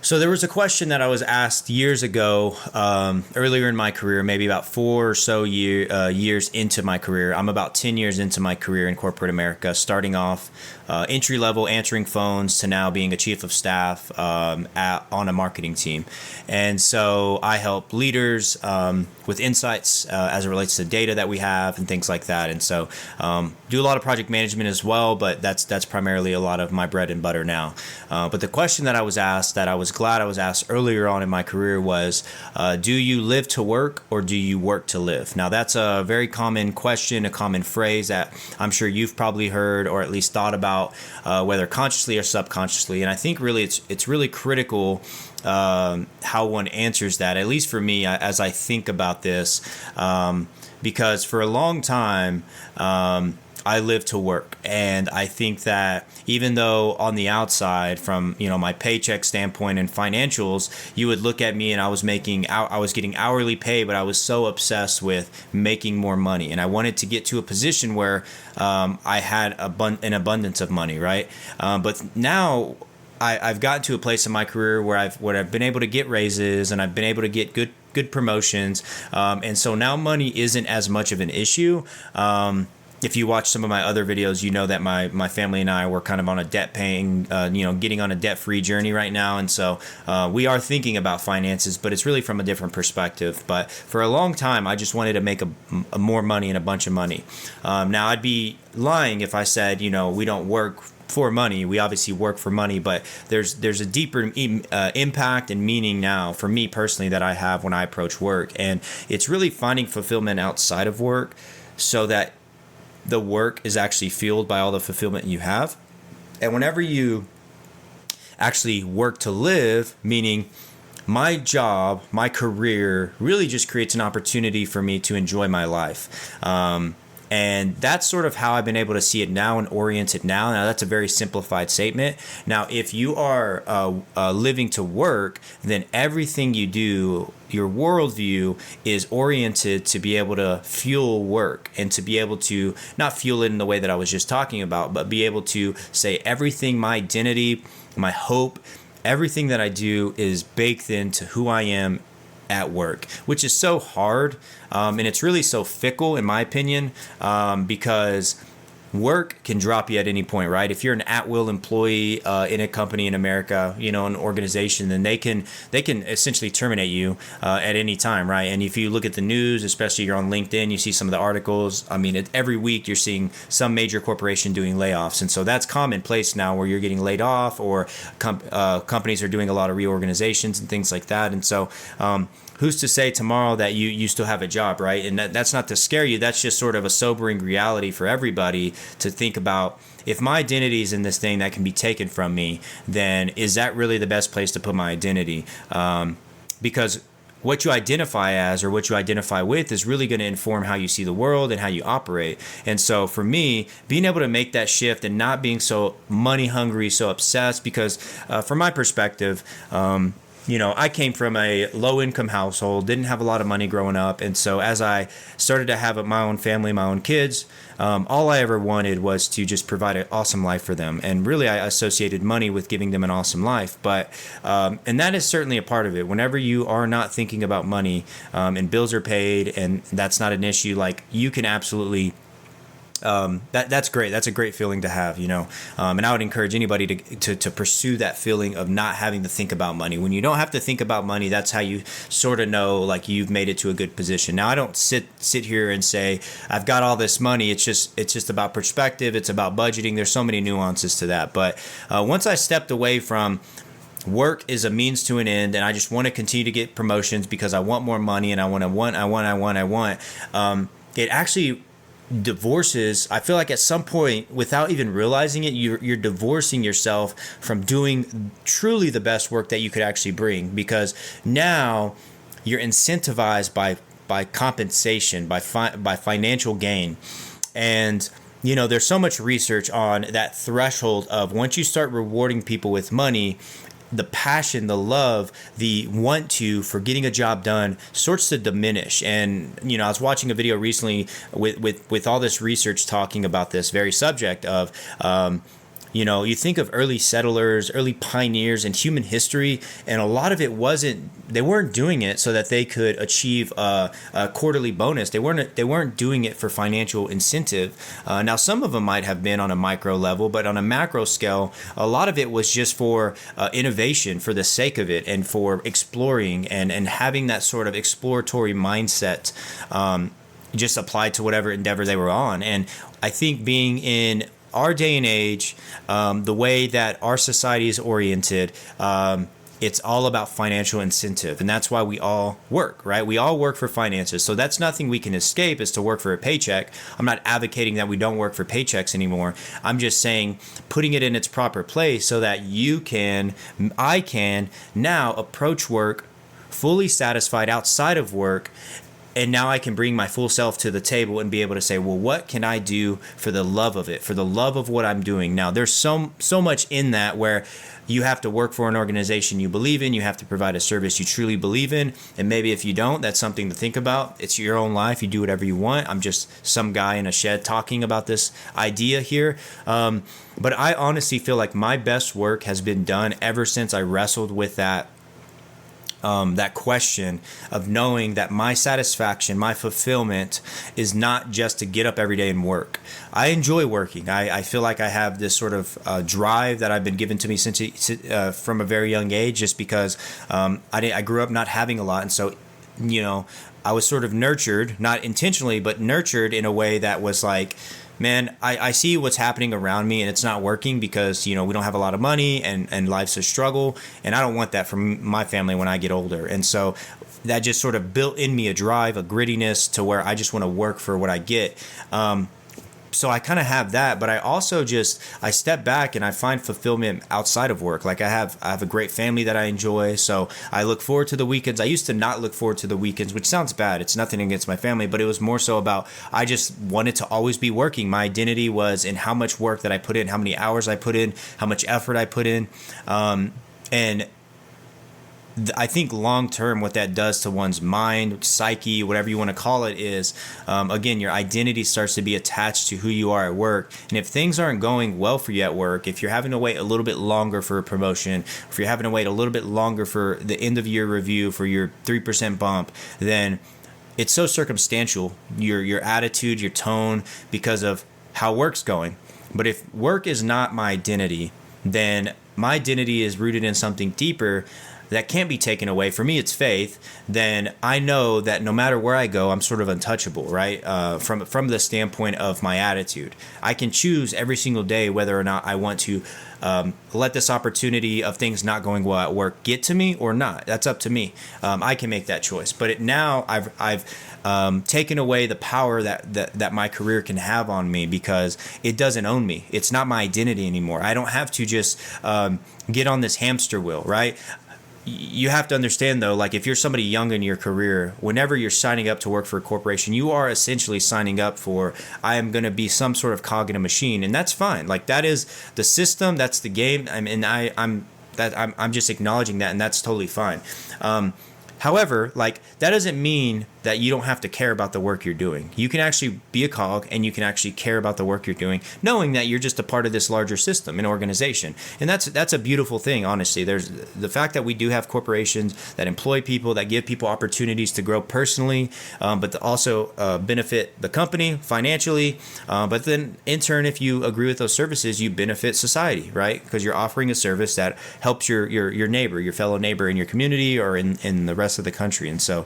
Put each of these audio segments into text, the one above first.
So there was a question that I was asked years ago, earlier in my career, maybe about years into my career. I'm about 10 years into my career in corporate America, starting off entry level, answering phones, to now being a chief of staff on a marketing team. And so I help leaders with insights as it relates to data that we have and things like that. And so do a lot of project management as well, but that's primarily a lot of my bread and butter now. But the question that I was asked, that I was glad I was asked earlier on in my career, was, do you live to work or do you work to live? Now, that's a very common question, a common phrase that I'm sure you've probably heard or at least thought about, whether consciously or subconsciously. And I think really it's really critical how one answers that, at least for me, as I think about this, because for a long time, I live to work. And I think that even though on the outside, from my paycheck standpoint and financials, you would look at me and I was getting hourly pay, but I was so obsessed with making more money, and I wanted to get to a position where I had an abundance of money, right? But now I've gotten to a place in my career where I've been able to get raises and I've been able to get good promotions, and so now money isn't as much of an issue. If you watch some of my other videos, you know that my family and I were kind of on a getting on a debt-free journey right now. And so we are thinking about finances, but it's really from a different perspective. But for a long time, I just wanted to make a more money and a bunch of money. Now, I'd be lying if I said, we don't work for money. We obviously work for money, but there's a deeper impact and meaning now for me personally that I have when I approach work. And it's really finding fulfillment outside of work, so that the work is actually fueled by all the fulfillment you have. And whenever you actually work to live, meaning my job, my career really just creates an opportunity for me to enjoy my life. And that's sort of how I've been able to see it now and orient it now. Now, that's a very simplified statement. Now, if you are living to work, then everything you do, your worldview, is oriented to be able to fuel work and to be able to not fuel it in the way that I was just talking about, but be able to say everything, my identity, my hope, everything that I do is baked into who I am at work, which is so hard, and it's really so fickle, in my opinion, because work can drop you at any point, right? If you're an at-will employee in a company in America, an organization, then they can essentially terminate you at any time, right? And if you look at the news, especially you're on LinkedIn, you see some of the articles. I mean, every week you're seeing some major corporation doing layoffs, and so that's commonplace now, where you're getting laid off, or companies are doing a lot of reorganizations and things like that. And so who's to say tomorrow that you still have a job, right? And that's not to scare you. That's just sort of a sobering reality for everybody to think about. If my identity is in this thing that can be taken from me, then is that really the best place to put my identity? Because what you identify as, or what you identify with, is really going to inform how you see the world and how you operate. And so for me, being able to make that shift and not being so money hungry, so obsessed, because from my perspective, I came from a low-income household, didn't have a lot of money growing up. And so as I started to have my own family, my own kids, all I ever wanted was to just provide an awesome life for them. And really, I associated money with giving them an awesome life. But and that is certainly a part of it. Whenever you are not thinking about money, and bills are paid, and that's not an issue, like, you can absolutely that's great. That's a great feeling to have, and I would encourage anybody to pursue that feeling of not having to think about money. When you don't have to think about money, that's how you sort of know, like, you've made it to a good position. Now, I don't sit here and say I've got all this money. It's just about perspective. It's about budgeting. There's so many nuances to that. But once I stepped away from work is a means to an end, and I just want to continue to get promotions because I want more money, and I want. It actually divorces. I feel like at some point, without even realizing it, you're divorcing yourself from doing truly the best work that you could actually bring, because now you're incentivized by compensation, by financial gain. And there's so much research on that threshold of, once you start rewarding people with money, the passion, the love, the want to for getting a job done starts to diminish. And I was watching a video recently with all this research talking about this very subject of You know, you think of early settlers, early pioneers in human history, and a lot of it wasn't. They weren't doing it so that they could achieve a quarterly bonus. They weren't doing it for financial incentive. Now, some of them might have been on a micro level, but on a macro scale, a lot of it was just for innovation, for the sake of it, and for exploring and having that sort of exploratory mindset. Just applied to whatever endeavor they were on. And I think being in our day and age, the way that our society is oriented, it's all about financial incentive. And that's why we all work, right? We all work for finances. So that's nothing we can escape, is to work for a paycheck. I'm not advocating that we don't work for paychecks anymore. I'm just saying putting it in its proper place so that I can now approach work fully satisfied outside of work, and now I can bring my full self to the table and be able to say, well, what can I do for the love of it, for the love of what I'm doing? Now, there's so much in that where you have to work for an organization you believe in. You have to provide a service you truly believe in. And maybe if you don't, that's something to think about. It's your own life. You do whatever you want. I'm just some guy in a shed talking about this idea here. But I honestly feel like my best work has been done ever since I wrestled with that question of knowing that my satisfaction, my fulfillment is not just to get up every day and work. I enjoy working. I feel like I have this sort of drive that I've been given to me since from a very young age, just because I grew up not having a lot. And so, you know, I was sort of nurtured, not intentionally, but nurtured in a way that was like, man, I see what's happening around me and it's not working because, you know, we don't have a lot of money and life's a struggle. And I don't want that from my family when I get older. And so that just sort of built in me a drive, a grittiness to where I just want to work for what I get. So I kind of have that, but I also I step back and I find fulfillment outside of work. Like I have a great family that I enjoy. So I look forward to the weekends. I used to not look forward to the weekends, which sounds bad. It's nothing against my family, but it was more so about, I just wanted to always be working. My identity was in how much work that I put in, how many hours I put in, how much effort I put in. And I think long term, what that does to one's mind, psyche, whatever you want to call it, is again, your identity starts to be attached to who you are at work. And if things aren't going well for you at work, if you're having to wait a little bit longer for a promotion, if you're having to wait a little bit longer for the end of year review for your 3% bump, then it's so circumstantial, your attitude, your tone, because of how work's going. But if work is not my identity, then my identity is rooted in something deeper that can't be taken away. For me, it's faith. Then I know that no matter where I go, I'm sort of untouchable, right? From the standpoint of my attitude, I can choose every single day whether or not I want to let this opportunity of things not going well at work get to me or not. That's up to me. I can make that choice. But now I've taken away the power that my career can have on me, because it doesn't own me. It's not my identity anymore. I don't have to just get on this hamster wheel, right? You have to understand, though, like if you're somebody young in your career, whenever you're signing up to work for a corporation, you are essentially signing up for, I am going to be some sort of cog in a machine. And that's fine. Like that is the system. That's the game. I'm just acknowledging that, and that's totally fine. However, like that doesn't mean that you don't have to care about the work you're doing. You can actually be a cog and you can actually care about the work you're doing, knowing that you're just a part of this larger system, an organization. And that's a beautiful thing, honestly. There's the fact that we do have corporations that employ people, that give people opportunities to grow personally, but to also benefit the company financially. But then in turn, if you agree with those services, you benefit society, right? Because you're offering a service that helps your neighbor, your fellow neighbor in your community or in the rest of the country. And so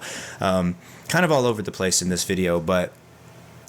kind of all over the place in this video, but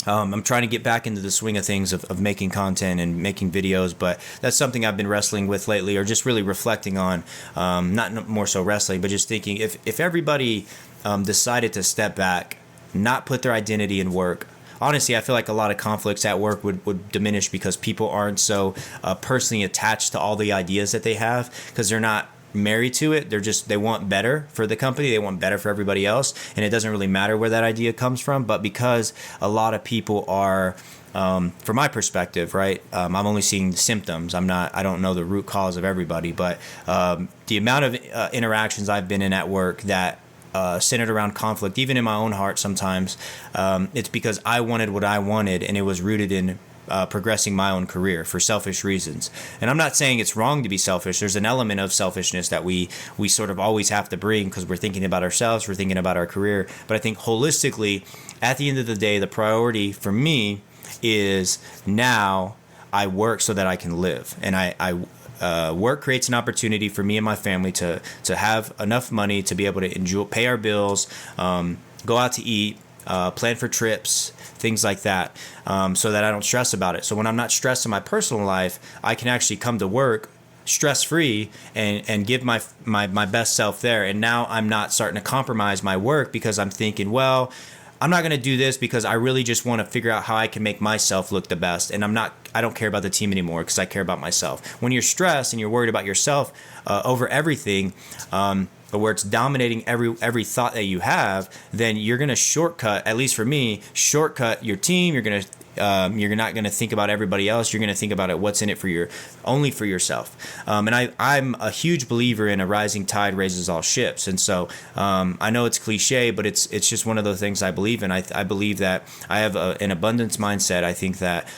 I'm trying to get back into the swing of things of making content and making videos, but that's something I've been wrestling with lately, or just really reflecting on, not more so wrestling, but just thinking if everybody decided to step back, not put their identity in work. Honestly, I feel like a lot of conflicts at work would diminish, because people aren't so personally attached to all the ideas that they have, because they're not married to it. They want better for the company. They want better for everybody else. And it doesn't really matter where that idea comes from. But because a lot of people are, from my perspective, right, I'm only seeing symptoms. I don't know the root cause of everybody. But the amount of interactions I've been in at work that centered around conflict, even in my own heart sometimes, it's because I wanted what I wanted, and it was rooted in progressing my own career for selfish reasons. And I'm not saying it's wrong to be selfish. There's an element of selfishness that we sort of always have to bring because we're thinking about ourselves, we're thinking about our career. But I think holistically, at the end of the day, the priority for me is now I work so that I can live. And work creates an opportunity for me and my family to have enough money to be able to enjoy, pay our bills, go out to eat, plan for trips, things like that, so that I don't stress about it. So when I'm not stressed in my personal life, I can actually come to work stress-free and give my best self there. And now I'm not starting to compromise my work because I'm thinking, well, I'm not going to do this because I really just want to figure out how I can make myself look the best. And I don't care about the team anymore because I care about myself. When you're stressed and you're worried about yourself over everything, where it's dominating every thought that you have, then you're going to shortcut, at least for me, shortcut your team. You're not going to think about everybody else. You're going to think about it, what's in it only for yourself. And I'm a huge believer in a rising tide raises all ships. And so I know it's cliche, but it's just one of the things I believe in. I believe that I have an abundance mindset. I think that,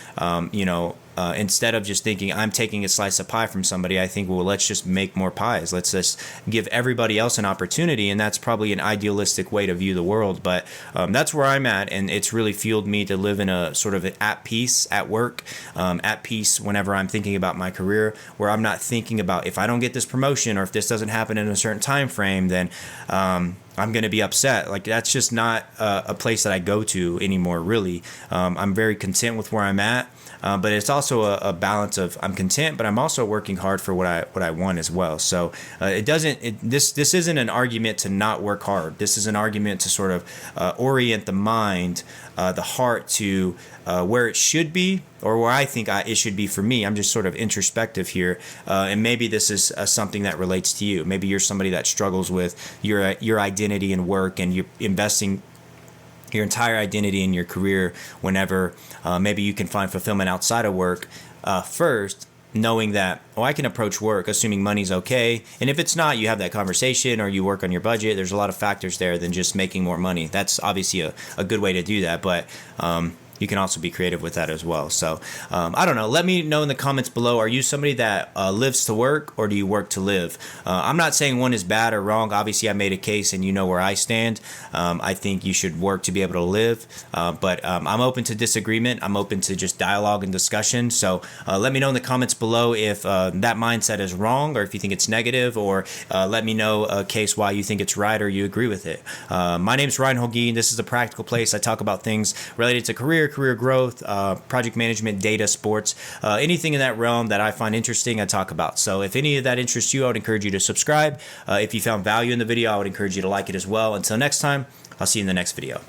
instead of just thinking I'm taking a slice of pie from somebody, I think, well, let's just make more pies. Let's just give everybody else an opportunity. And that's probably an idealistic way to view the world. But that's where I'm at. And it's really fueled me to live in a sort of at peace at work, at peace whenever I'm thinking about my career, where I'm not thinking about if I don't get this promotion or if this doesn't happen in a certain time frame, then I'm going to be upset. Like, that's just not a place that I go to anymore, really. I'm very content with where I'm at. But it's also a balance of I'm content, but I'm also working hard for what I want as well. So this isn't an argument to not work hard. This is an argument to sort of orient the mind, the heart to where it should be, or where I think it should be for me. I'm just sort of introspective here, and maybe this is something that relates to you. Maybe you're somebody that struggles with your identity in work, and you're investing your entire identity in your career whenever maybe you can find fulfillment outside of work first, knowing that, I can approach work assuming money's okay. And if it's not, you have that conversation or you work on your budget. There's a lot of factors there than just making more money. That's obviously a good way to do that. But you can also be creative with that as well. So I don't know. Let me know in the comments below. Are you somebody that lives to work, or do you work to live? I'm not saying one is bad or wrong. Obviously, I made a case and you know where I stand. I think you should work to be able to live. But I'm open to disagreement. I'm open to just dialogue and discussion. So let me know in the comments below if that mindset is wrong, or if you think it's negative, or let me know a case why you think it's right or you agree with it. My name's Ryan Holguin. This is The Practical Place. I talk about things related to career growth, project management, data, sports, anything in that realm that I find interesting, I talk about. So if any of that interests you, I would encourage you to subscribe. If you found value in the video, I would encourage you to like it as well. Until next time, I'll see you in the next video.